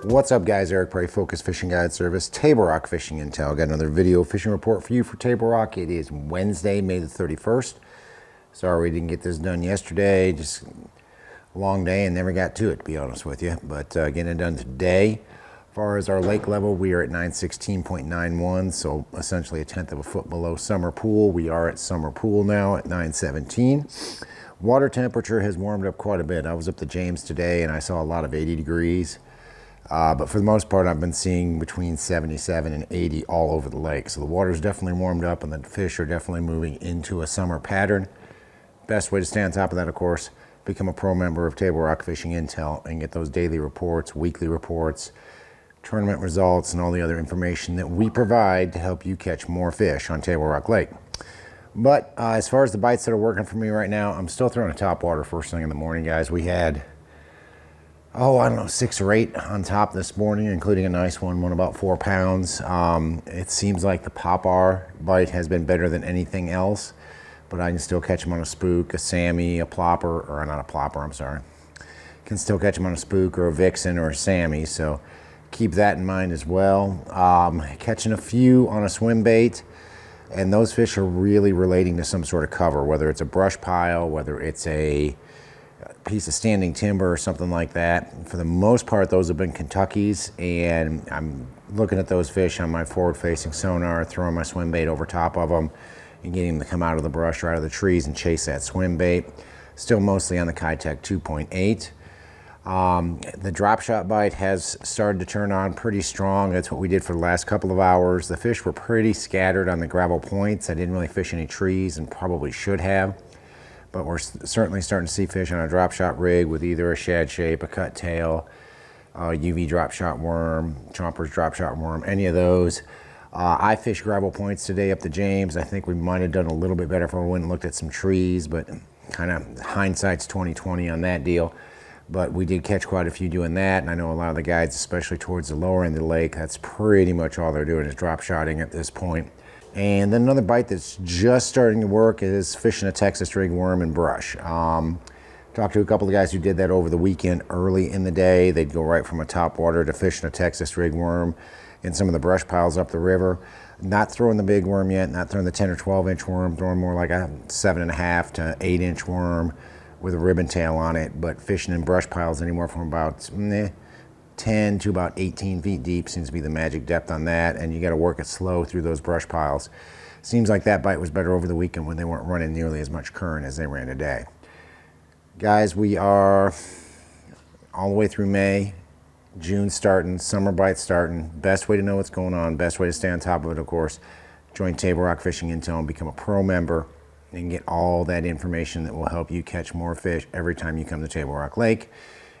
What's up, guys? Eric Prey, Focus Fishing Guide Service, Table Rock Fishing Intel. Got another video fishing report for you for Table Rock. It is Wednesday, May the 31st. Sorry we didn't get this done yesterday. Just a long day and never got to it, to be honest with you. But getting it done today. As far as our lake level, we are at 916.91, so essentially a tenth of a foot below summer pool. We are at summer pool now at 917. Water temperature has warmed up quite a bit. I was up to James today and I saw a lot of 80 degrees. But for the most part, I've been seeing between 77 and 80 all over the lake. So the water's definitely warmed up and the fish are definitely moving into a summer pattern. Best way to stay on top of that, of course, become a pro member of Table Rock Fishing Intel and get those daily reports, weekly reports, tournament results, and all the other information that we provide to help you catch more fish on Table Rock Lake. But as far as the bites that are working for me right now, I'm still throwing a topwater first thing in the morning, guys. We had, I don't know, 6 or 8 on top this morning, including a nice one about 4 pounds. It seems like the popar bite has been better than anything else, but I can still catch them on a spook, a Sammy, a plopper, or not a plopper, I'm sorry. Can still catch them on a spook or a vixen or a Sammy, so keep that in mind as well. Catching a few on a swim bait, and those fish are really relating to some sort of cover, whether it's a brush pile, whether it's a piece of standing timber or something like that. For the most part, those have been Kentuckys, and I'm looking at those fish on my forward-facing sonar, throwing my swim bait over top of them and getting them to come out of the brush or out of the trees and chase that swim bait. Still mostly on the Kitech 2.8. The Dropshot bite has started to turn on pretty strong. That's what we did for the last couple of hours. The fish were pretty scattered on the gravel points. I didn't really fish any trees and probably should have. But we're certainly starting to see fish on a Dropshot rig with either a shad shape, a cut tail, UV Dropshot worm, Chomper's Dropshot worm, any of those. I fished gravel points today up to James. I think we might have done a little bit better if we went and looked at some trees, but kind of hindsight's 20/20 on that deal. But we did catch quite a few doing that, and I know a lot of the guides, especially towards the lower end of the lake, that's pretty much all they're doing is drop shotting at this point. And then another bite that's just starting to work is fishing a Texas rig worm and brush. Talked to a couple of guys who did that over the weekend early in the day. They'd go right from a topwater to fishing a Texas rig worm in some of the brush piles up the river. Not throwing the big worm yet, not throwing the 10 or 12 inch worm, throwing more like a 7.5 to 8 inch worm with a ribbon tail on it, but fishing in brush piles anywhere from about 10 to about 18 feet deep seems to be the magic depth on that, and you got to work it slow through those brush piles. Seems like that bite was better over the weekend when they weren't running nearly as much current as they ran today. Guys, we are all the way through May, June starting, summer bites starting. Best way to know what's going on, best way to stay on top of it, of course, join Table Rock Fishing Intel and become a pro member and get all that information that will help you catch more fish every time you come to Table Rock Lake.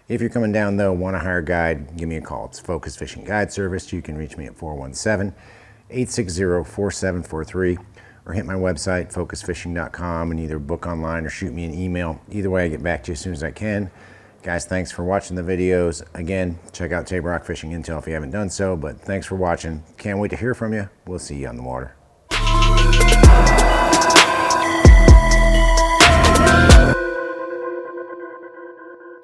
If you're coming down though, want to hire a guide, give me a call. It's Focus Fishing Guide Service. You can reach me at 417-860-4743 or hit my website, focusfishing.com, and either book online or shoot me an email. Either way, I get back to you as soon as I can. Guys, thanks for watching the videos. Again, check out Table Rock Fishing Intel if you haven't done so, but thanks for watching. Can't wait to hear from you. We'll see you on the water.